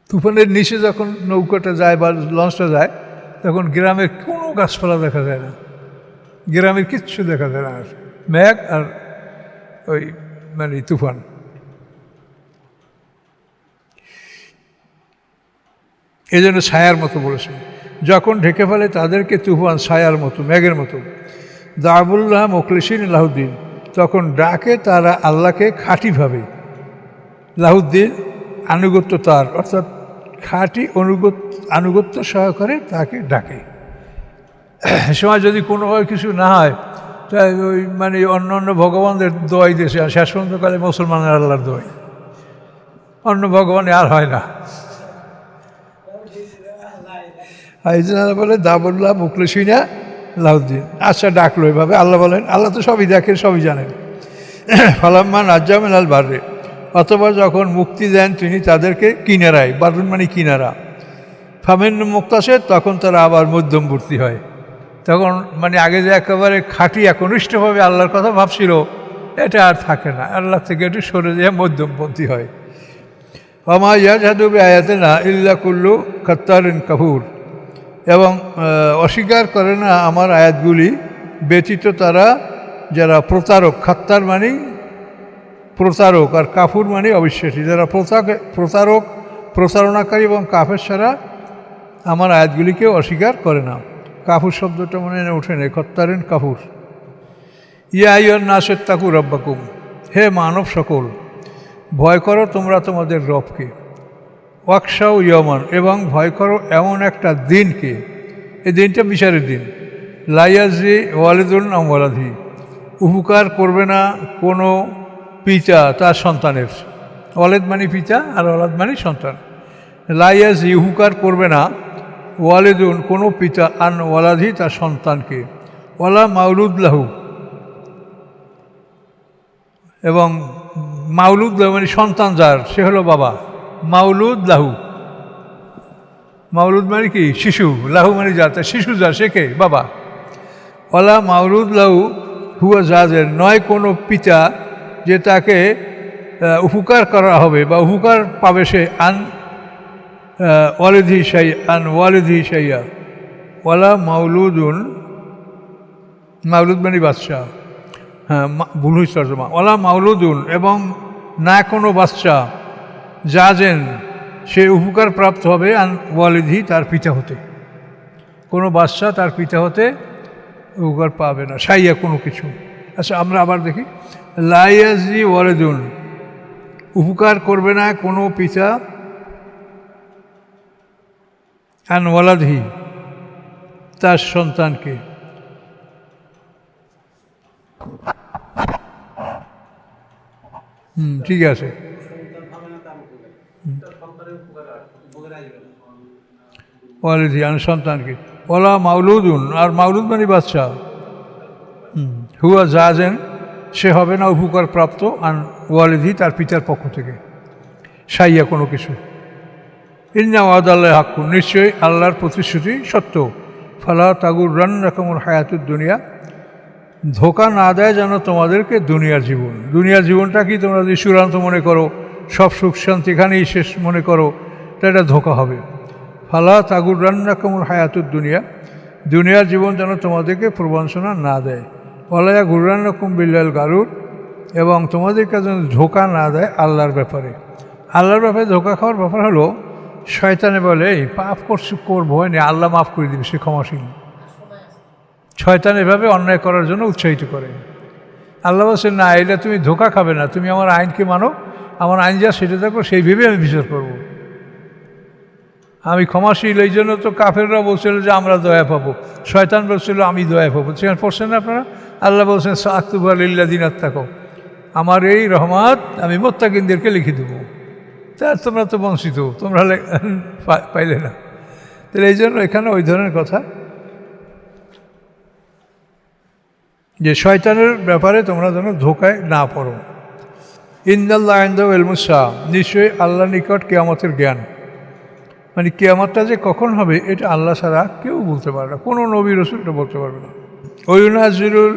তুফানের নিচে যখন নৌকাটা যায় বা লঞ্চটা যায় তখন গ্রামের কোনো গাছপালা দেখা যায় না, গ্রামের কিচ্ছু দেখা যায় না, আর মেঘ আর ওই মানে তুফান। এই জন্য ছায়ার মতো বলেছেন, যখন ঢেকে ফেলে তাদেরকে তুফান ছায়ার মতো, মেঘের মতো। দাবুল্লাহ মুখলিসিন লাহুদ্দিন, তখন ডাকে তারা আল্লাহকে খাঁটিভাবে, লাহুদ্দিন আনুগত্য তার, অর্থাৎ খাঁটি আনুগত্য সহকারে তাকে ডাকে। সময় যদি কোনোভাবে কিছু না হয় তাই ওই মানে অন্য অন্য ভগবানদের দোয়াই দিয়েছে, আর শেষ পর্যন্তকালে মুসলমানের আল্লাহর দোয়াই, অন্য ভগবানে আর হয় না। এই জন্য বলে দাবুল্লাহ মুখলিসিনা লাহুদ্দিন, আচ্ছা ডাকলো এভাবে। আল্লাহ বলেন, আল্লাহ তো সবই দেখেন, সবই জানেন। ফালাম্মা নাজ্জাহুম ইলাল বাররি, অথবা যখন মুক্তি দেন তিনি তাদেরকে কিনারায়, বারুন মানে কিনারা, ফামিনহুম মুক্তাসিদ, তখন তারা আবার মধ্যমবর্তী হয়। তখন মানে আগে যে একেবারে খাঁটি একনিষ্ঠভাবে আল্লাহর কথা ভাবছিল এটা আর থাকে না, আল্লাহ থেকে একটু সরে যায়, মধ্যমপন্থী হয়। ওমা ইয়াজহাদু বিআয়াতিনা ইল্লা কুল্লু খাত্তারিন কাফুর, এবং অস্বীকার করে না আমার আয়াতগুলি ব্যতীত তারা যারা প্রতারক, খাত্তার মানে প্রতারক, আর কাফুর মানে অবিশ্বাসী, যারা প্রতারক, প্রতারণাকারী এবং কাফের ছাড়া আমার আয়াতগুলিকেও অস্বীকার করে না। কাফুর শব্দটা মনে ওঠে না, খত্তারেন কাফুর। ইয়া আইয়ুহান নাস ইত্তাকু রাব্বাকুম, হে মানব সকল ভয় করো তোমরা তোমাদের রবকে। ওয়াকশাউ ইয়ামান, এবং ভয় করো এমন একটা দিনকে, এই দিনটা বিচারের দিন। লা ইয়াজজি ওয়ালিদুন আন ওয়ালাদিহি, উপকার করবে না কোনো পিতা তার সন্তানের, ওয়ালিদ মানে পিতা আর ওয়ালাদ মানে সন্তান। লা ইয়াজজি, উপকার করবে না, ওয়ালিদুন কোনো পিতা, আন ওয়ালাদিহি তার সন্তানকে, ওয়ালা মাউলুদ লাহু, এবং মাউলুদ লাহু মানে সন্তান যার, সে হলো বাবা। মাউলুদ লাহু, মাউলুদ মানে কি শিশু, লাহু মানে যার, তার শিশু যার, সে কে? বাবা। ওয়ালা মাউলুদ লাহু হুয়া জাজের, নয় কোনো পিতা যে তাকে উপকার করা হবে বা উপকার পাবে সে, আন ওয়ালিদিহি শাইআ, আন ওয়ালিদিহি শাইআ। ওয়ালা মাউলুদুন, মাউলুদ মানে বাচ্চা, হ্যাঁ ভুল হয়েছে তর্জমা। ওয়ালা মাউলুদুন, এবং না কোনো বাচ্চা, জাজেন সে উপকার প্রাপ্ত হবে, আন ওয়ালিদিহি তার পিতা হতে, কোনো বাচ্চা তার পিতা হতে উপকার পাবে না, শাইয়া কোনো কিছু। আচ্ছা আমরা আবার দেখি, লা ইয়াজজি ওয়ালিদুন, উপকার করবে না কোনো পিতা, আন ওয়ালাদিহি তার সন্তানকে। ঠিক আছে, ওয়ালিদিহি আন সন্তানকে। ওলা মাউলুদুন, আর মাউলুদ মানে বাচ্চা, হুয়া জাজেন সে হবে না উপকার প্রাপ্ত, আন ওয়ালিদিহি তার পিতার পক্ষ থেকে, শাইয়া কোনো কিছু। ইন্না ওয়াদাল্লাহি হাক্কুন, নিশ্চয়ই আল্লাহর প্রতিশ্রুতি সত্য। ফালা তাগুররান্নাকুমুল হায়াতুদ দুনিয়া, ধোকা না দেয় যেন তোমাদেরকে দুনিয়ার জীবন। দুনিয়ার জীবনটা কি তোমরা যদি চূড়ান্ত মনে করো, সব সুখ শান্তি এখানেই শেষ মনে করো, তা এটা ধোকা হবে। ফালা তাগুররান্নাকুমুল হায়াতুদ দুনিয়া, দুনিয়ার জীবন যেন তোমাদেরকে প্রবঞ্চনা না দেয়। ওয়ালা ইয়াগুররান্নাকুম বিল্লাহিল গারুর, এবং তোমাদেরকে যেন ধোকা না দেয় আল্লাহর ব্যাপারে। আল্লাহর ব্যাপারে ধোকা খাওয়ার ব্যাপার হলো, শয়তানে বলে এই পাপ করবো ভয় নেই, আল্লাহ মাফ করে দিবে, সে ক্ষমাশীল। শয়তান এভাবে অন্যায় করার জন্য উৎসাহিত করে। আল্লাহ বলছেন না, এটা তুমি ধোকা খাবে না, তুমি আমার আইনকে মানো, আমার আইন যা সেটা দেখো, সেই ভেবে আমি বিচার করব। আমি ক্ষমাশীল, এই জন্য তো কাফেররা বলছিল যে আমরা দয়া পাবো, শয়তান বলছিল আমি দয়া পাবো। সেখানে পড়ছেন না আপনারা? আল্লাহ বলছেন সাআকতুবু লিল্লাযিনা ইত্তাকাউ, আমার এই রহমত আমি মুত্তাকিনদেরকে লিখে দেবো। তা তোমরা তো বঞ্চিত, তোমরা পাইলে না। তাহলে এই জন্য এখানে ওই ধরনের কথা যে শয়তানের ব্যাপারে তোমরা যেন ধোকায় না পড়ো। ইন্দাল্লাহ ইনদাহু ইলমুস সাআ, নিশ্চয়ই আল্লাহর নিকট কিয়ামতের জ্ঞান, মানে কিয়ামতটা যে কখন হবে এটা আল্লাহ ছাড়া কেউ বলতে পারে না, কোনো নবী রাসূল এটা বলতে পারবে না। ওয়ুনাজ্জিলুল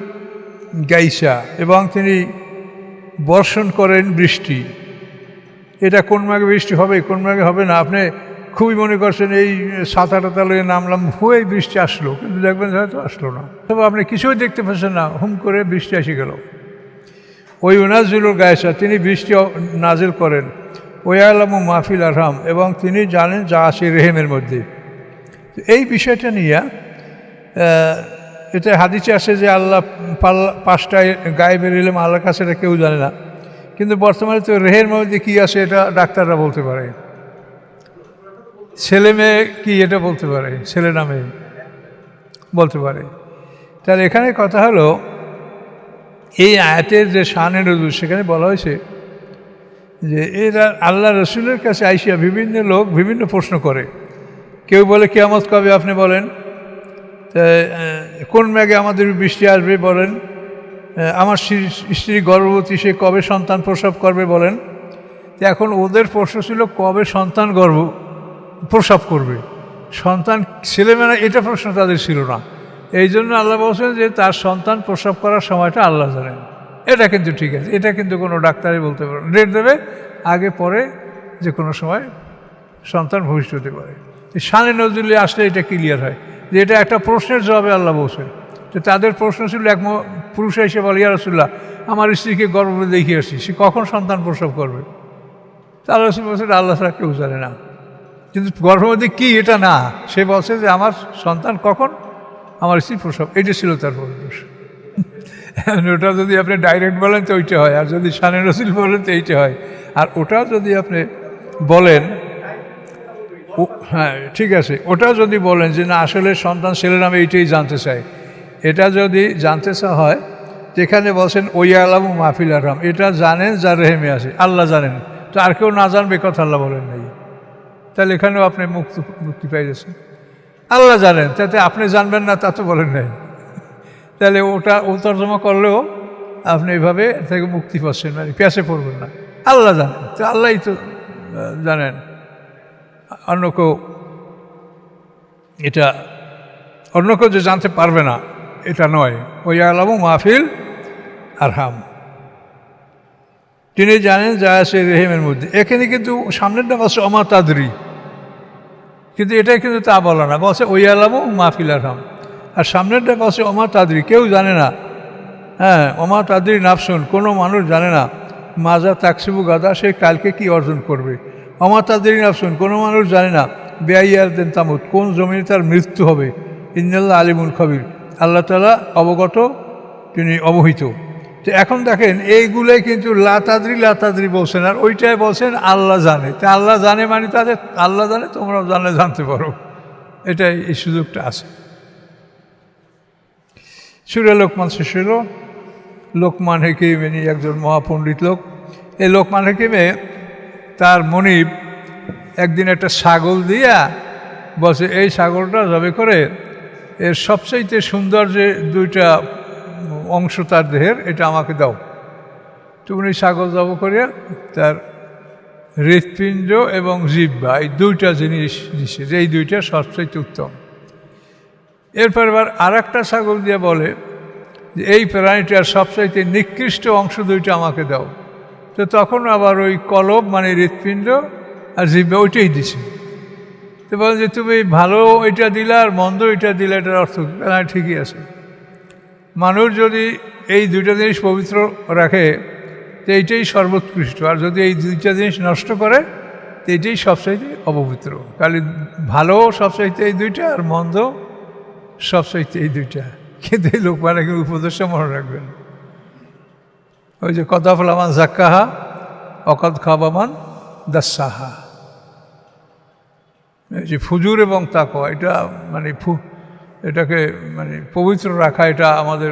গাইসা, এবং তিনি বর্ষণ করেন বৃষ্টি, এটা কোন মাঘে বৃষ্টি হবে, কোন মাঘে হবে না। আপনি খুবই মনে করছেন এই 7-8 তালে নামলাম, হয়ে বৃষ্টি আসলো, কিন্তু দেখবেন হয়তো আসলো না। তবে আপনি কিছুই দেখতে পাচ্ছেন না, হুম করে বৃষ্টি এসে গেল। ওই উনাজুলুল গায়সা, তিনি বৃষ্টি নাজিল করেন। ওই আলামু মাহফিল আরহাম, এবং তিনি জানেন যা আছে রেহেমের মধ্যে। এই বিষয়টা নিয়ে এটা হাদিসে আসে যে আল্লাহ 5টায় গায়েবের ইলম আল্লাহর কাছে, এটা কেউ জানে না। কিন্তু বর্তমানে তো রেহের মধ্যে কী আছে এটা ডাক্তাররা বলতে পারে, ছেলে মেয়ে কি এটা বলতে পারে, ছেলে না মেয়ে বলতে পারে। তাহলে এখানে কথা হলো, এই আয়াতের যে শানে নজুল, সেখানে বলা হয়েছে যে এরা আল্লাহ রসুলের কাছে আইসিয়া বিভিন্ন লোক বিভিন্ন প্রশ্ন করে। কেউ বলে কিয়ামত কবে আপনি বলেন, কোন মেঘে আমাদের বৃষ্টি আসবে বলেন, আমার স্ত্রী গর্ভবতী, সে কবে সন্তান প্রসব করবে বলেন। এখন ওদের প্রশ্ন ছিল কবে সন্তান প্রসব করবে, সন্তান ছেলেমেয়েরা, এটা প্রশ্ন তাদের ছিল না। এই জন্য আল্লাহ বলছেন যে তার সন্তান প্রসব করার সময়টা আল্লাহ জানেন। এটা কিন্তু ঠিক আছে, এটা কিন্তু কোনো ডাক্তারই বলতে পারে, ডেট দেবে আগে পরে, যে কোনো সময় সন্তান ভবিষ্যৎ হতে পারে। শানে নজরুলে আসলে এটা ক্লিয়ার হয় যে এটা একটা প্রশ্নের জবাবে আল্লাহ বলছেন। তো তাদের প্রশ্ন ছিল, এক পুরুষ এসে বলে, ইয়া রাসূলুল্লাহ, আমার স্ত্রীকে গর্ভে দেখিয়ে আসছি, সে কখন সন্তান প্রসব করবে। তা আল্লাহ রাসূল বলছেন আল্লাহ ছাড়া কেউ জানে না, কিন্তু গর্ভবতী কি এটা না, সে বলছে যে আমার সন্তান কখন, আমার স্ত্রী প্রসব, এটা ছিল তার প্রশ্ন। ওটা যদি আপনি ডাইরেক্ট বলেন তো ওইটা হয়, আর যদি শানে রসুল বলেন তো এইটা হয়। আর ওটাও যদি আপনি বলেন, হ্যাঁ ঠিক আছে, ওটাও যদি বলেন যে না আসলে সন্তান ছেলের নামে এইটাই জানতে চাই, এটা যদি জানতে চা হয়, যেখানে বলছেন ওই আলামু মাহফিল আরহাম, এটা জানেন যার রেহেমে আছে, আল্লাহ জানেন, তো আর কেউ না জানবে কথা আল্লাহ বলেন নাই। তাহলে এখানেও আপনি মুক্তি পেয়ে যাচ্ছেন, আল্লাহ জানেন, তাতে আপনি জানবেন না তা তো বলেন নাই। তাহলে ওটা তর্জমা করলেও আপনি এইভাবে থেকে মুক্তি পাচ্ছেন, মানে পেঁচে পড়বেন না। আল্লাহ জানেন, তো আল্লাহই তো জানেন, অন্য কেউ এটা, অন্য কেউ যে জানতে পারবে না এটা নয়। ওই আলামু মাহফিল আরহাম, তিনি জানেন যা আছে রেহেমের মধ্যে। এখানে কিন্তু সামনেরটা বলছে অমা তাদরি, কিন্তু এটাই কিন্তু তা বলা না, বলছে ওই আলামু মাহফিল আরহাম, আর সামনেরটা বলছে অমা তাদরি, কেউ জানে না। হ্যাঁ, অমা তাদরি নাফসুন, কোনো মানুষ জানে না, মাজা তাকসিবু গাদা, সে কালকে কি অর্জন করবে। অমা তাদরি নাফসুন, কোনো মানুষ জানে না, বেআইয়ার দেন তামুত, কোন জমিনে তার মৃত্যু হবে। ইন্নাল্লাহ আলিমুল খবির, আল্লাহ তাআলা অবগত, তিনি অবহিত। তো এখন দেখেন এইগুলোই কিন্তু লা তাদরি বলছেন, আর ওইটাই বলছেন আল্লাহ জানে। তা আল্লাহ জানে মানে তাদের আল্লাহ জানে, তোমরাও জানতে পারো, এটাই এই সুযোগটা আছে। সূরা লোকমান শেষ হলো। লোকমান হাকিম ইনি একজন মহাপণ্ডিত লোক। এই লোকমান হাকিমে তার মনিব একদিন একটা ছাগল দিয়া বলছে, এই ছাগলটা জবে করে এর সবচাইতে সুন্দর যে 2টা অংশ তার দেহের, এটা আমাকে দাও। তো উনি ছাগল জব করে তার হৃৎপিণ্ড এবং জিহ্বা, এই 2টা জিনিস দিচ্ছে, যে এই 2টা সবচাইতে উত্তম। এরপর এবার আর একটা ছাগল দিয়ে বলে যে এই প্রাণীটার সবচাইতে নিকৃষ্ট অংশ 2টা আমাকে দাও। তো তখন আবার ওই কলব মানে হৃৎপিণ্ড আর জিহ্বা ওইটাই দিছে। তো বলেন যে তুমি ভালো ওইটা দিলে আর মন্দ ওইটা দিলে, এটার অর্থ ঠিকই আছে। মানুষ যদি এই 2টা জিনিস পবিত্র রাখে তো এইটাই সর্বোৎকৃষ্ট, আর যদি এই 2টা জিনিস নষ্ট করে তো এইটাই সবচাইতে অপবিত্র। খালি ভালো সবচাইতে এই 2টা, আর মন্দ সবচাইতে এই 2টা। কিন্তু এই লোক মানে উপদেশটা মনে রাখবেন, ওই যে কদ আফলাহা মান যাক্কাহা ওয়াকাদ খাবা মান দাস্সাহা। এই যে ফুজুর এবং তাকওয়া, এটা মানে এটাকে মানে পবিত্র রাখা, এটা আমাদের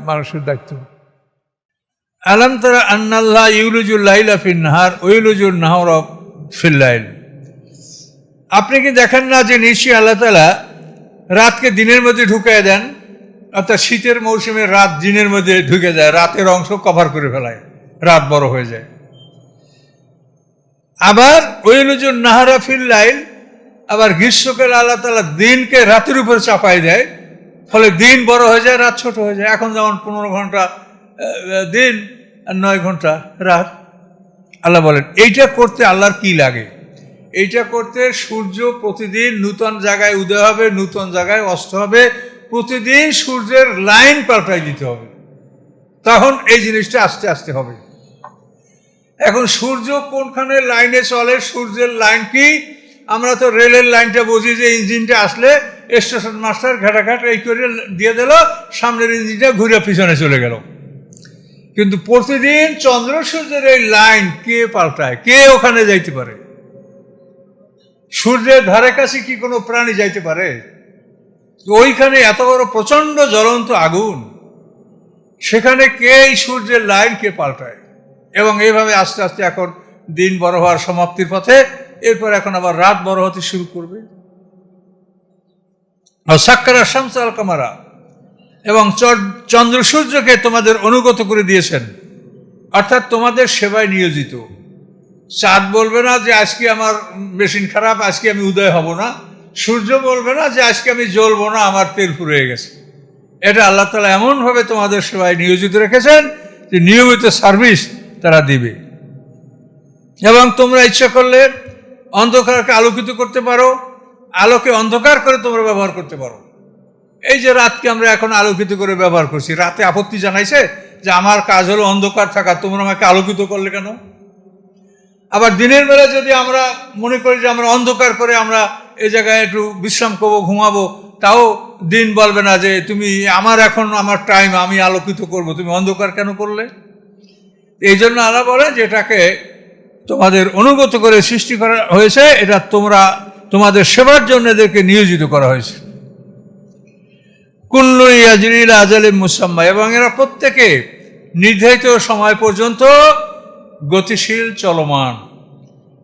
মানুষের দায়িত্ব। আলাম তারা আন্নাল্লাহ ইউলুজুল লাইলা ফিন নাহার ওয়া ইউলুজুন নাহারা ফিল লাইল, আপনি কি দেখেন না যে নিশ্চয়ই আল্লাহ তাআলা রাতকে দিনের মধ্যে ঢুকিয়ে দেন, অর্থাৎ শীতের মৌসুমে রাত দিনের মধ্যে ঢুকে যায়, রাতের অংশ কভার করে ফেলায়, রাত বড় হয়ে যায়। আবার ওয়াইলুজুন নাহারা ফিল লাইল, আবার গ্রীষ্মকালে আল্লাহ তাআলা দিনকে রাতের উপর চাপাই দেয়, ফলে দিন বড় হয়ে যায়, রাত ছোট হয়ে যায়। এখন যেমন 15 ঘন্টা দিন আর 9 ঘন্টা রাত, আল্লাহ বলেন এইটা করতে আল্লাহর কি লাগে? এইটা করতে সূর্য প্রতিদিন নূতন জায়গায় উদয় হবে, নূতন জায়গায় অস্ত হবে, প্রতিদিন সূর্যের লাইন পাল্টাই দিতে হবে, তখন এই জিনিসটা আস্তে আস্তে হবে। এখন সূর্য কোনখানে লাইনে চলে, সূর্যের লাইন কি? আমরা তো রেলের লাইনটা বুঝি যে ইঞ্জিনটা আসলে স্টেশন মাস্টার ঘাটাঘাট এই করে দিয়ে দিল, সামনের ইঞ্জিনটা ঘুরে পিছনে চলে গেল। কিন্তু প্রতিদিন চন্দ্র সূর্যের এই লাইন কে পাল্টায়? কে ওখানে যাইতে পারে? সূর্যের ধারে কাছে কি কোনো প্রাণী যাইতে পারে? ওইখানে এত বড় প্রচন্ড জ্বলন্ত আগুন, সেখানে কে এই সূর্যের লাইন কে পাল্টায়? এবং এইভাবে আস্তে আস্তে এখন দিন বড় হওয়ার সমাপ্তির পথে, এরপর এখন আবার রাত বড় হতে শুরু করবে। সাক্কারা শামস আল কামারা, এবং চন্দ্র সূর্যকে তোমাদের অনুগত করে দিয়েছেন, অর্থাৎ তোমাদের সেবায় নিয়োজিত। চাঁদ বলবে না যে আজকে আমার মেশিন খারাপ, আজকে আমি উদয় হব না। সূর্য বলবে না যে আজকে আমি জ্বলবো না, আমার তেল ফুরিয়ে গেছে। এটা আল্লাহ তাআলা এমনভাবে তোমাদের সেবায় নিয়োজিত রেখেছেন যে নিয়মিত সার্ভিস তারা দিবে। এবং তোমরা ইচ্ছা করলে অন্ধকারকে আলোকিত করতে পারো, আলোকে অন্ধকার করে তোমরা ব্যবহার করতে পারো। এই যে রাতকে আমরা এখন আলোকিত করে ব্যবহার করছি, রাতে আপত্তি জানাইছে যে আমার কাজ হলো অন্ধকার থাকা, তোমরা আমাকে আলোকিত করলে কেন? আবার দিনের বেলা যদি আমরা মনে করি যে আমরা অন্ধকার করে আমরা এই জায়গায় একটু বিশ্রাম করবো, ঘুমাবো, তাও দিন বলবে না যে তুমি আমার এখন আমার টাইম, আমি আলোকিত করব, তুমি অন্ধকার কেন করলে? এই জন্য আল্লাহ বলে যেটাকে তোমাদের অনুগত করে সৃষ্টি করা হয়েছে, এটা তোমাদের সেবার জন্য এদেরকে নিয়োজিত করা হয়েছে। কুল্লু ইয়াজরি ইলা আজালিন মুসাম্মা, এবং এরা প্রত্যেকে নির্ধারিত সময় পর্যন্ত গতিশীল, চলমান।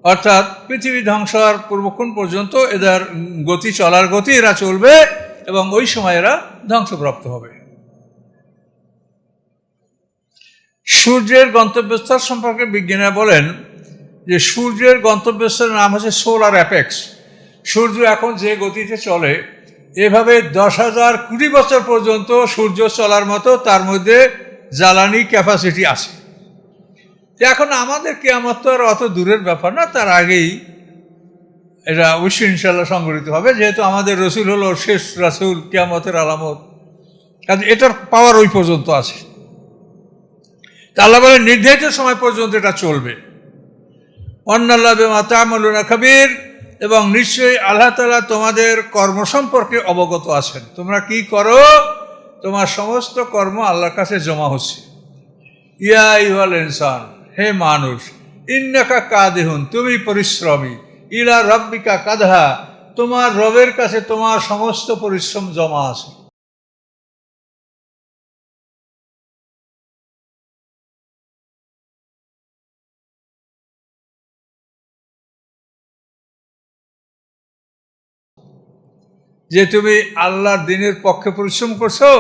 অর্থাৎ পৃথিবী ধ্বংস হওয়ার পূর্বক্ষণ পর্যন্ত এদের চলার গতি এরা চলবে, এবং ওই সময় এরা ধ্বংসপ্রাপ্ত হবে। সূর্যের গন্তব্যস্থল সম্পর্কে বিজ্ঞানীরা বলেন যে সূর্যের গন্তব্যস্থলের নাম হচ্ছে সোলার অ্যাপেক্স। সূর্য এখন যে গতিতে চলে, এভাবে 10,000 কোটি বছর পর্যন্ত সূর্য চলার মতো তার মধ্যে জ্বালানি ক্যাপাসিটি আছে। এখন আমাদের কিয়ামত তো আর অত দূরের ব্যাপার না, তার আগেই এটা অবশ্যই ইনশাল্লাহ সংগঠিত হবে, যেহেতু আমাদের রসুল হলো শেষ রাসূল, কিয়ামতের আলামত, কাজে এটার পাওয়ার ওই পর্যন্ত আছে। তা আল্লাহ বলেন নির্ধারিত সময় পর্যন্ত এটা চলবে। ওয়ান্নাল্লাহু বিমা তা'মালুনা খাবীর, এবং নিশ্চয়ই আল্লাহ তাআলা তোমাদের কর্ম সম্পর্কে অবগত আছেন। তোমরা কি করো, তোমার সমস্ত কর্ম আল্লাহর কাছে জমা হচ্ছে। ইয়া আইয়ুহাল ইনসান, হে মানুষ, ইন্নাকা কাদিহুন, তুমি পরিশ্রমী, ইলা রাব্বিকা কাদহা, তোমার রবের কাছে তোমার সমস্ত পরিশ্রম জমা আছে। যে তুমি আল্লাহর দিনের পক্ষে পরিশ্রম করছো,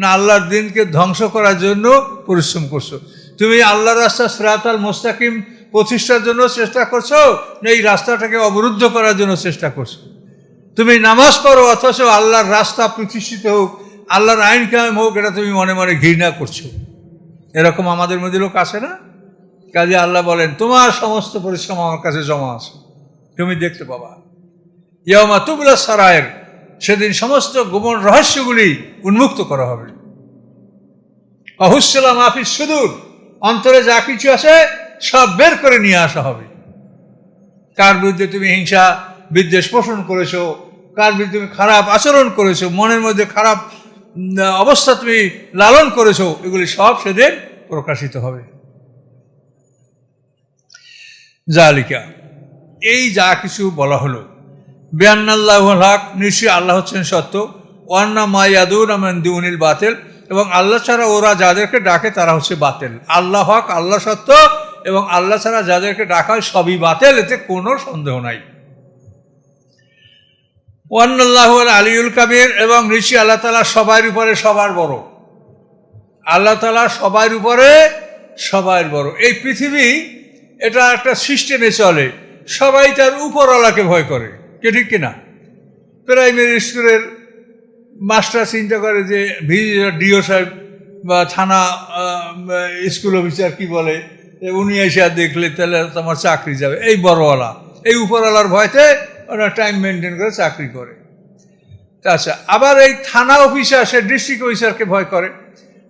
না আল্লাহর দিনকে ধ্বংস করার জন্য পরিশ্রম করছো? তুমি আল্লাহর রাস্তা সিরাতাল মুস্তাকিম প্রতিষ্ঠার জন্য চেষ্টা করছো, না এই রাস্তাটাকে অবরুদ্ধ করার জন্য চেষ্টা করছো? তুমি নামাজ পড়ো অথচ আল্লাহর রাস্তা প্রতিষ্ঠিত হোক, আল্লাহর আইন কায়েম হোক, এটা তুমি মনে মনে ঘৃণা করছো। এরকম আমাদের মধ্যে লোক আছে না? কাজে আল্লাহ বলেন তোমার সমস্ত পরিশ্রম আমার কাছে জমা আছে, তুমি দেখতে পাবা। ইয়াউমা তুবলা সারায়ের, সেদিন সমস্ত গোপন রহস্যগুলি উন্মুক্ত করা হবে। অহুসলা মাফিস সুদূর, অন্তরে যা কিছু আছে সব বের করে নিয়ে আসা হবে। কার বিরুদ্ধে তুমি হিংসা বিদ্বেষ পোষণ করেছো, কার বিরুদ্ধে তুমি খারাপ আচরণ করেছো, মনের মধ্যে খারাপ অবস্থা তুমি লালন করেছো, এগুলি সব সেদিন প্রকাশিত হবে। জালিকা, এই যা কিছু বলা হলো, বিআন্নাল্লাহুল হক, নিশ্চয়ই আল্লাহ হচ্ছেন সত্য, ওয়ান্না মা ইয়াদুনা মিন দুনিল বাতিল, এবং আল্লাহ ছাড়া ওরা যাদেরকে ডাকে তারা হচ্ছে বাতিল। আল্লাহ হক, আল্লাহ সত্য, এবং আল্লাহ ছাড়া যাদেরকে ডাকা হয় সবই বাতিল, এতে কোনো সন্দেহ নাই। ওয়ান্নাল্লাহুল আলিয়ুল কাবীর, এবং নিশ্চয়ই আল্লাহ তাআলা সবার উপরে সবার বড়। আল্লাহ তাআলা সবার উপরে সবার বড়। এই পৃথিবী এটা একটা সিস্টেমে চলে, সবাই তার উপরওয়ালাকে ভয় করে, কে ঠিক কিনা? প্রাইমারি স্কুলের মাস্টার চিন্তা করে যে ডিও সাহেব বা থানা স্কুল অফিসার কি বলে, উনি এসে দেখলে তাহলে তোমার চাকরি যাবে, এই বড়ওয়ালা এই উপরওয়ালার ভয়তে ওরা টাইম মেনটেন করে চাকরি করে। আচ্ছা, আবার এই থানা অফিসার সে ডিস্ট্রিক্ট অফিসারকে ভয় করে,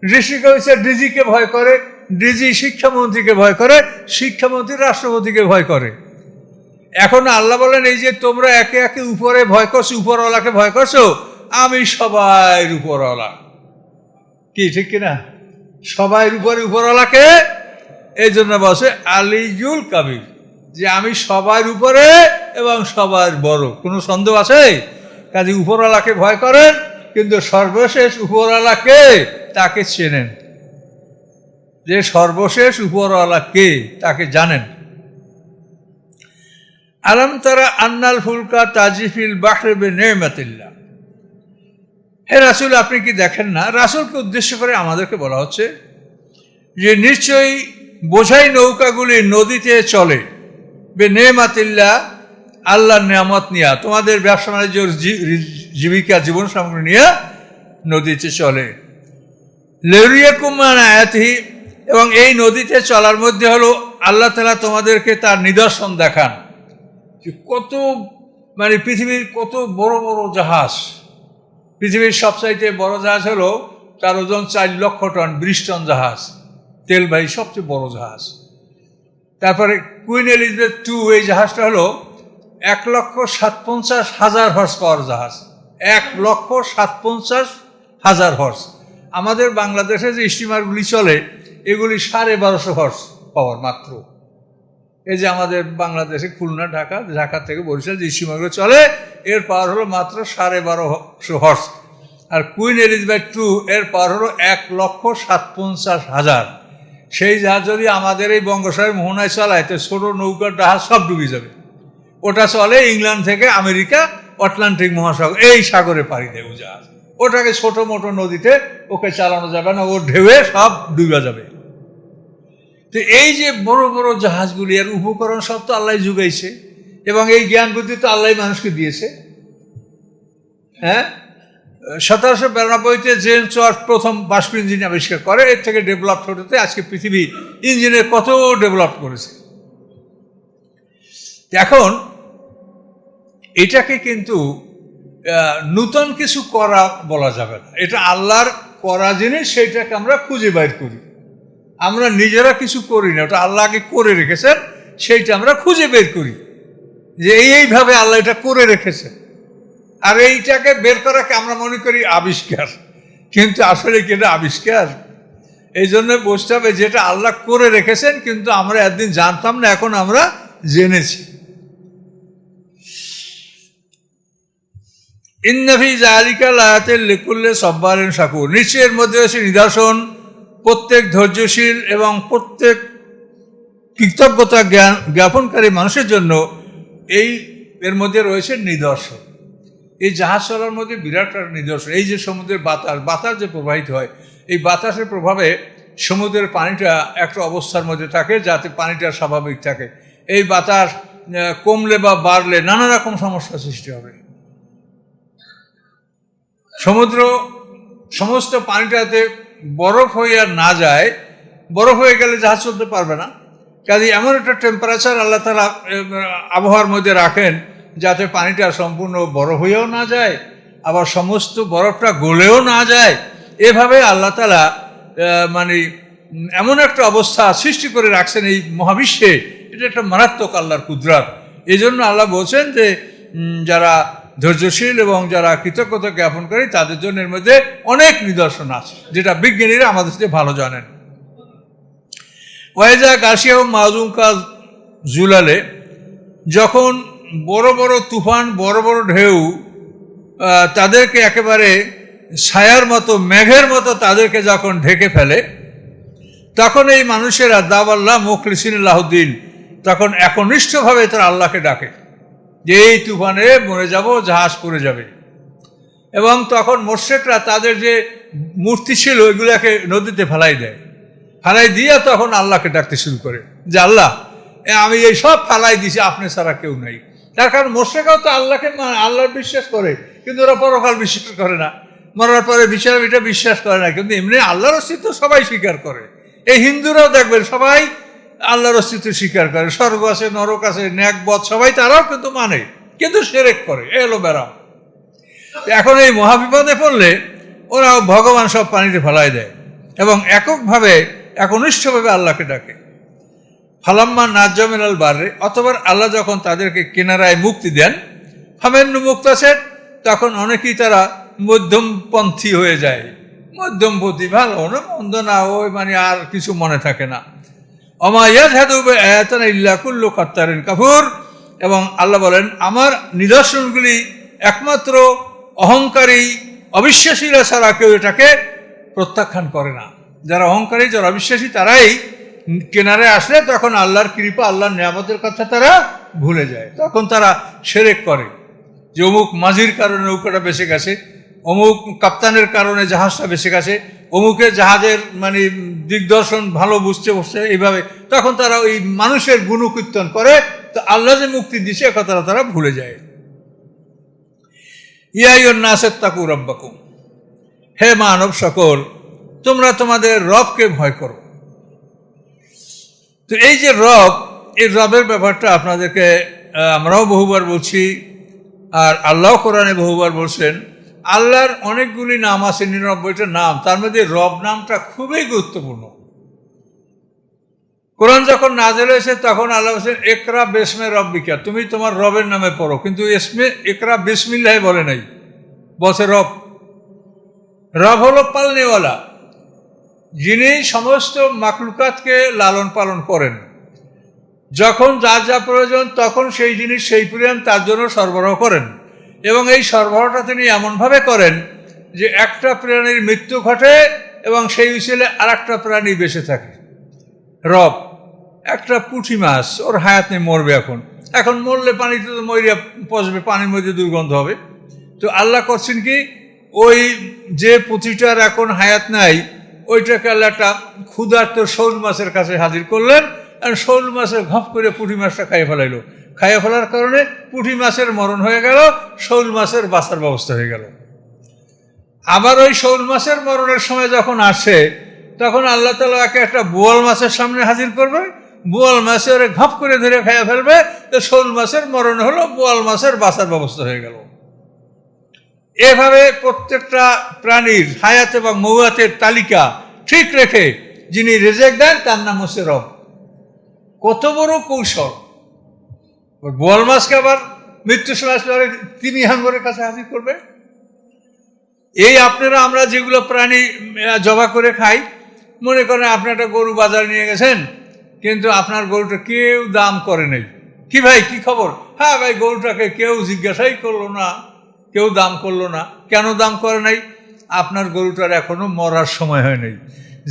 ডিস্ট্রিক্ট অফিসার ডিজিকে ভয় করে, ডিজি শিক্ষামন্ত্রীকে ভয় করে, শিক্ষামন্ত্রী রাষ্ট্রপতিকে ভয় করে। এখন আল্লাহ বলেন এই যে তোমরা একে একে উপরে ভয় করছো, উপরওয়ালাকে ভয় করছো, আমি সবাই উপরওয়ালা। কি ঠিক কিনা? সবাই উপরে উপরওয়ালাকে, এই জন্য বসে আলিজুল কাবির, যে আমি সবার উপরে এবং সবার বড়। কোনো সন্দেহ আছে? কাজে উপরওয়ালাকে ভয় করেন, কিন্তু সর্বশেষ উপরওয়ালাকে তাকে চেনেন, যে সর্বশেষ উপরওয়ালা কে তাকে জানেন। আলম তারা আন্নাল ফুলকা তাজিফিল বাহরে বিনিমাতিল্লাহ। হে রাসূল, আপনি কি দেখেন না? রাসূলকে উদ্দেশ্য করে আমাদেরকে বলা হচ্ছে যে নিশ্চয়ই বোঝাই নৌকাগুলি নদীতে চলে বিনিমাতিল্লাহ, আল্লাহর নিয়ামত নিয়া, তোমাদের ব্যবসা বাণিজ্য জীবিকা জীবন সামগ্রী নিয়ে নদীতে চলে। লিউরিয়াকুম মিন আয়াতিহি, এবং এই নদীতে চলার মধ্যে হলো আল্লাহ তাআলা তোমাদেরকে তার নিদর্শন দেখান। কত মানে পৃথিবীর কত বড় বড় জাহাজ, পৃথিবীর সবচাইতে বড় জাহাজ হলো তার ওজন 4 লক্ষ টন, 20 টন জাহাজ, তেলবাহী সবচেয়ে বড় জাহাজ। তারপরে কুইন এলিজাবেথ II, এই জাহাজটা হলো 1,57,000 হর্স পাওয়ার জাহাজ, 1,57,000 হর্স। আমাদের বাংলাদেশে যে স্টিমারগুলি চলে এগুলি 1250 হর্স পাওয়ার মাত্র। এই যে আমাদের বাংলাদেশে খুলনা, ঢাকা, ঢাকা থেকে বরিশাল যে স্টিমারগুলো চলে এর পাওয়ার হলো মাত্র 1250 হর্স। আর কুইন এলিজাবেথ II এর পাওয়ার হলো 1,57,000। সেই জাহাজ যদি আমাদের এই বঙ্গোপসাগর মোহনায় চালায় তো ছোটো নৌকার জাহাজ সব ডুবে যাবে। ওটা চলে ইংল্যান্ড থেকে আমেরিকা, আটলান্টিক মহাসাগর, এই সাগরে পাড়ি দেয় ও জাহাজ। ওটাকে ছোটো মোটো নদীতে ওকে চালানো যাবে না, ও ঢেউয়ে সব ডুবে যাবে। তো এই যে বড় বড় জাহাজগুলি আর উপকরণ সব তো আল্লাহ যুগাইছে, এবং এই জ্ঞান বুদ্ধি তো আল্লাহ মানুষকে দিয়েছে। হ্যাঁ, 1792-তে জেমস ওয়াট প্রথম বাষ্প ইঞ্জিন আবিষ্কার করে। এর থেকে ডেভেলপ হতে আজকে পৃথিবী ইঞ্জিনের কত ডেভেলপ করেছে। এখন এটাকে কিন্তু নূতন কিছু করা বলা যাবে না, এটা আল্লাহর করা জিনিস, সেইটাকে আমরা খুঁজে বাইর করি। আমরা নিজেরা কিছু করি না, ওটা আল্লাহ আগে করে রেখেছেন, সেইটা আমরা খুঁজে বের করি যে এইভাবে আল্লাহ এটা করে রেখেছেন। আর এইটাকে বের করাকে আমরা মনে করি আবিষ্কার, কিন্তু আসলে কি এটা আবিষ্কার? এই জন্য বুঝতে হবে যেটা আল্লাহ করে রেখেছেন, কিন্তু আমরা একদিন জানতাম না, এখন আমরা জেনেছি। ইন্না ফি যালিকা লাআয়াতিন লিকুল্লি সাব্বারিন শাকুর, নিশ্চয়ের মধ্যে আছে নিদর্শন প্রত্যেক ধৈর্যশীল এবং প্রত্যেক কৃতজ্ঞতা জ্ঞাপনকারী মানুষের জন্য। এর মধ্যে রয়েছে নিদর্শন। এই জাহাজ চলার মধ্যে বিরাট নিদর্শন। এই যে সমুদ্রের বাতাস যে প্রবাহিত হয়, এই বাতাসের প্রভাবে সমুদ্রের পানিটা একটা অবস্থার মধ্যে থাকে যাতে পানিটা স্বাভাবিক থাকে। এই বাতাস কমলে বা বাড়লে নানা রকম সমস্যা সৃষ্টি হবে। সমুদ্র সমস্ত পানিটাতে বরফ হয়ে আর না যায়, বরফ হয়ে গেলে জাহাজ চলতে পারবে না। কাজে এমন একটা টেম্পারেচার আল্লাহ তাআলা আবহাওয়ার মধ্যে রাখেন যাতে পানিটা সম্পূর্ণ বরফ হয়েও না যায়, আবার সমস্ত বরফটা গলেও না যায়। এভাবে আল্লাহ তাআলা মানে এমন একটা অবস্থা সৃষ্টি করে রাখছেন এই মহাবিশ্বে। এটা একটা মারাত্মক আল্লাহর কুদরত। এই জন্য আল্লাহ বলছেন যে যারা ধৈর্যশীল এবং যারা কৃতজ্ঞতা জ্ঞাপন করে তাদের জন্য এর মধ্যে অনেক নিদর্শন আছে, যেটা বিজ্ঞানীরা আমাদের সাথে ভালো জানেন। ওয়াইজা গাশিয়া মাযুম কাজ জুলালে, যখন বড় বড় তুফান, বড় বড় ঢেউ তাদেরকে একেবারে ছায়ার মতো, মেঘের মতো তাদেরকে যখন ঢেকে ফেলে, তখন এই মানুষেরা দাওয়াল্লাহ মুখলিসিন লাহুদ্দিন, তখন একনিষ্ঠভাবে তারা আল্লাহকে ডাকে যে এই তুফানে মরে যাব, জাহাজ পড়ে যাবে। এবং তখন মুশরিকরা তাদের যে মূর্তি ছিল এগুলোকে নদীতে ফেলাই দেয়, ফেলাই দিয়ে তখন আল্লাহকে ডাকতে শুরু করে যে আল্লাহ, আমি এই সব ফেলাই দিছি, আপনি ছাড়া কেউ নাই। তার কারণ মুশরিকরাও তো আল্লাহর বিশ্বাস করে, কিন্তু ওরা পরকাল বিশ্বাস করে না, মরার পরে বিচার এটা বিশ্বাস করে না। কিন্তু এমনি আল্লাহর অস্তিত্ব সবাই স্বীকার করে। এই হিন্দুরাও দেখবেন সবাই আল্লাহর অস্তিত্ব স্বীকার করে, স্বর্গ আছে, নরক আছে, ন্যাক বদ সবাই তারাও কিন্তু মানে, কিন্তু শিরক করে। এলো বেরাম। এখন এই মহাবিপদে পড়লে ওরা ভগবান সব পানিতে ফেলাই দেয় এবং এককভাবে একনিষ্ঠভাবে আল্লাহকে ডাকে। ফালাম্মা নাজ্জামিনাল বারে, অতবার আল্লাহ যখন তাদেরকে কিনারায় মুক্তি দেন, ফামেন্নু মুক্তাসের, তখন অনেকেই তারা মধ্যমপন্থী হয়ে যায়, মধ্যমপন্থী, ভালো না মন্দ না, ওই মানে আর কিছু মনে থাকে না। ওমা ইয়াজহাদু বিআয়াতিনা ইল্লা কুল্লু খাত্তারিন কাফুর, এবং আল্লাহ বলেন আমার নিদর্শনগুলি একমাত্র অহংকারী অবিশ্বাসীরা ছাড়া কেউ এটাকে প্রত্যাখ্যান করে না। যারা অহংকারী, যারা অবিশ্বাসী, তারাই কিনারে আসলে তখন আল্লাহর কৃপা, আল্লাহর নিয়ামতের কথা তারা ভুলে যায়। তখন তারা শিরক করে যে অমুক মাঝির কারণে নৌকাটা বেঁচে গেছে, অমুক কাপ্তানের কারণে জাহাজটা বেঁচে গেছে, অমুকের জাহাজের মানে দিগদর্শন ভালো বুঝতে বসছে, এইভাবে তখন তারা ওই মানুষের গুণকীর্তন করে, তো আল্লাহ যে মুক্তি দিছে এ কথাটা তারা ভুলে যায়। ইয়া আইয়ুহান নাস ইত্তাকু রাব্বাকুম, হে মানব সকল, তোমরা তোমাদের রবকে ভয় করো। তো এই যে রব, এই রবের ব্যাপারটা আপনাদেরকে আমরাও বহুবার বলছি, আর আল্লাহ কোরআনে বহুবার বলছেন। আল্লাহর অনেকগুলি নাম আছে, 99টা নাম, তার মধ্যে রব নামটা খুবই গুরুত্বপূর্ণ। কোরআন যখন নাযিল হয়েছে তখন আল্লাহ বলছেন ইকরা বিসমি রাব্বিকা, তুমি তোমার রবের নামে পড়ো, কিন্তু ইকরা বিসমিল্লাহ বলে নাই, বলছে রব। রব হলো পালনেওয়ালা, যিনি সমস্ত মাখলুকাতকে লালন পালন করেন। যখন যার যা প্রয়োজন তখন সেই জিনিস সেই পরিমাণ তার জন্য সরবরাহ করেন, এবং এই সরবরাহটা তিনি এমনভাবে করেন যে একটা প্রাণীর মৃত্যু ঘটে এবং সেই উচিলে আর একটা প্রাণী বেঁচে থাকে। রব, একটা পুঁটি মাছ, ওর হায়াত নেই, মরবে, এখন মরলে পানিতে তো মরিয়া পচবে, পানির মধ্যে দুর্গন্ধ হবে। তো আল্লাহ করছেন কি, ওই যে পুঁটিটার এখন হায়াত নাই ওইটাকে আল্লাহ একটা ক্ষুধার্ত শোল মাছের কাছে হাজির করলেন, আর শোল মাছের ঘপ করে পুঁটি মাছটা খাইয়ে ফেলাইলো। খাইয়ে ফেলার কারণে পুঁটি মাছের মরণ হয়ে গেল, শোল মাছের বাঁচার ব্যবস্থা হয়ে গেল। আবার ওই শোল মাছের মরণের সময় যখন আসে তখন আল্লাহ তাআলা একটা বোয়াল মাছের সামনে হাজির করবে, বোয়াল মাছে ওরে ঘপ করে ধরে খাইয়ে ফেলবে, তো শোল মাছের মরণ হলো, বোয়াল মাছের বাঁচার ব্যবস্থা হয়ে গেল। এভাবে প্রত্যেকটা প্রাণীর হায়াত এবং মৌয়াতের তালিকা ঠিক রেখে যিনি রিজিক দেন তার নাম হচ্ছে রব। কত বড় কৌশল! বোয়াল মাছকে আবার মৃত্যু সময় তিনি হাঙ্গরের কাছে হাজির করবে। এই আপনারা আমরা যেগুলো প্রাণী জবা করে খাই, মনে করেন আপনি একটা গরু বাজারে নিয়ে গেছেন, কিন্তু আপনার গরুটা কেউ দাম করে নাই। কি ভাই, কি খবর? হ্যাঁ ভাই, গরুটাকে কেউ জিজ্ঞাসাই করলো না, কেউ দাম করলো না। কেন দাম করে নাই? আপনার গরুটার এখনো মরার সময় হয় নাই।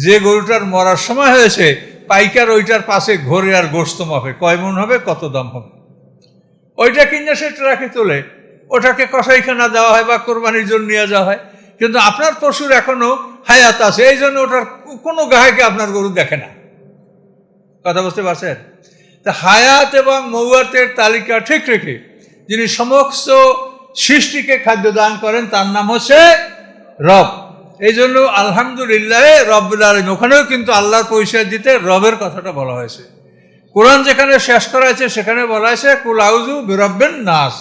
যে গরুটার মরার সময় হয়েছে পাইকার ওইটার পাশে ঘরে আর গোশত মাপে, কয় মন হবে, কত দাম হবে, ওইটা কিনে সে ট্রাকে তোলে, ওটাকে কসাইখানা দেওয়া হয় বা কোরবানির জন্য নিয়ে যাওয়া হয়। কিন্তু আপনার পশুর এখনো হায়াত আছে, এই জন্য ওটার কোনো গায়েকে আপনার গরু দেখে না। কথা বুঝতে পারছেন? তা হায়াত এবং মৌয়াতের তালিকা ঠিক রেখে যিনি সমস্ত সৃষ্টিকে খাদ্য দান করেন তার নাম হচ্ছে রব। এই জন্য আলহামদুলিল্লাহ রব্বুল আলামিন, ওখানেও কিন্তু আল্লাহর পরিচয় দিতে রবের কথাটা বলা হয়েছে। কোরআন যেখানে শেষ করা হয়েছে সেখানে বলা হয়েছে কুল আউযু বিরাব্বিন নাস।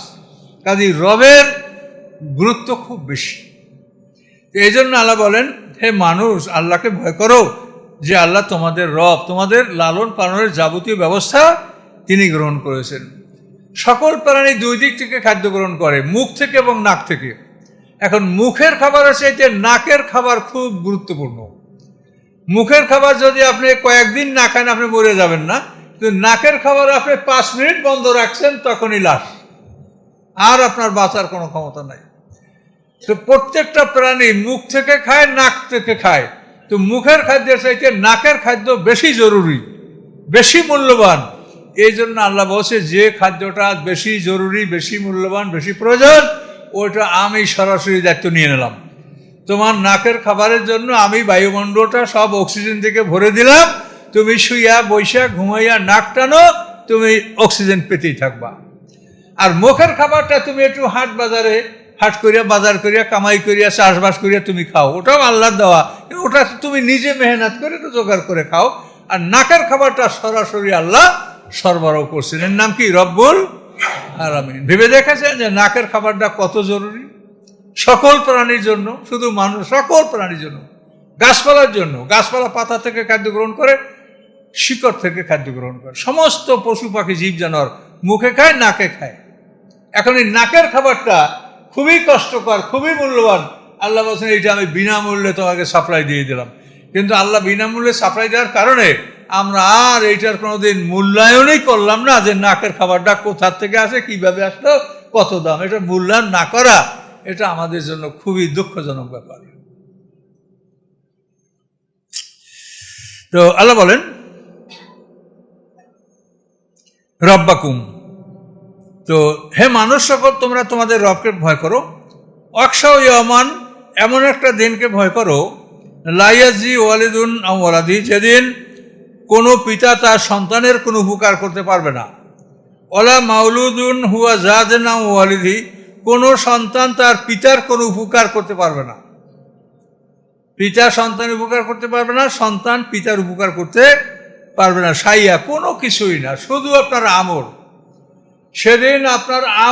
কাজেই রবের গুরুত্ব খুব বেশি। এই জন্য আল্লাহ বলেন, হে মানুষ, আল্লাহকে ভয় করো, যে আল্লাহ তোমাদের রব, তোমাদের লালন পালনের যাবতীয় ব্যবস্থা তিনি গ্রহণ করেছেন। সকল প্রাণী দুই দিক থেকে খাদ্য গ্রহণ করে, মুখ থেকে এবং নাক থেকে। এখন মুখের খাবারের চাইতে নাকের খাবার খুব গুরুত্বপূর্ণ। মুখের খাবার যদি আপনি কয়েকদিন না খান আপনি মরে যাবেন না, কিন্তু নাকের খাবার আপনি 5 মিনিট বন্ধ রাখছেন তখনই লাশ, আর আপনার বাঁচার কোনো ক্ষমতা নাই। তো প্রত্যেকটা প্রাণী মুখ থেকে খায়, নাক থেকে খায়। তো মুখের খাদ্যের চাইতে নাকের খাদ্য বেশি জরুরি, বেশি মূল্যবান। এই জন্য আল্লাহ বলছে যে খাদ্যটা বেশি জরুরি, বেশি মূল্যবান, বেশি প্রয়োজন, ওইটা আমি সরাসরি দায়িত্ব নিয়ে নিলাম। তোমার নাকের খাবারের জন্য আমি বায়ুমণ্ডলটা সব অক্সিজেন থেকে ভরে দিলাম, তুমি শুইয়া বৈশা ঘুমাইয়া নাক টানো, তুমি অক্সিজেন পেতেই থাকবা। আর মুখের খাবারটা তুমি একটু হাট করিয়া বাজার করিয়া কামাই করিয়া চাষবাস করিয়া তুমি খাও, ওটাও আল্লাহর দেওয়া, ওটা তুমি নিজে মেহনত করে একটু জোগাড় করে খাও। আর নাকের খাবারটা সরাসরি আল্লাহ সরবরাহ করছেন। এর নাম কি? রব্বুল আলামিন। ভেবে দেখেছেন যে নাকের খাবারটা কত জরুরি সকল প্রাণীর জন্য, শুধু মানুষ, সকল প্রাণীর জন্য, গাছপালার জন্য। গাছপালা পাতা থেকে খাদ্য গ্রহণ করে, শিকড় থেকে খাদ্য গ্রহণ করে, সমস্ত পশু পাখি জীব জানোয়ার মুখে খায়, নাকে খায়। এখন এই নাকের খাবারটা খুবই কষ্টকর, খুবই মূল্যবান। আল্লাহ বলছেন এইটা আমি বিনামূল্যে তোমাকে সাপ্লাই দিয়ে দিলাম। কিন্তু আল্লাহ বিনামূল্যে সাপ্লাই দেওয়ার কারণে আমরা আর এইটার কোনোদিন মূল্যায়নই করলাম না যে নাকের খাবারটা কোথা থেকে আসে, কিভাবে আসলো, কত দাম। এটা মূল্যায়ন না করা, এটা আমাদের জন্য খুবই দুঃখজনক ব্যাপার। তো আল্লাহ বলেন রব্বাকুম, তো হে মানুষ সকল তোমরা তোমাদের রবকে ভয় করো। অক্সা ইয়ামান, এমন একটা দিনকে ভয় করো, লাইয়াজি ওয়ালিদুন ওয়ালাদি, যেদিন কোনো পিতা তার সন্তানের কোনো উপকার করতে পারবে না। ওলা মাউলুদুন হুয়া জাদেন ওয়ালিদি, কোনো সন্তান তার পিতার কোনো উপকার করতে পারবে না। পিতা সন্তানের উপকার করতে পারবে না, সন্তান পিতার উপকার করতে পারবে না। সাইয়া, কোনো কিছুই না, শুধু আপনার আমল। সেদিন আপনার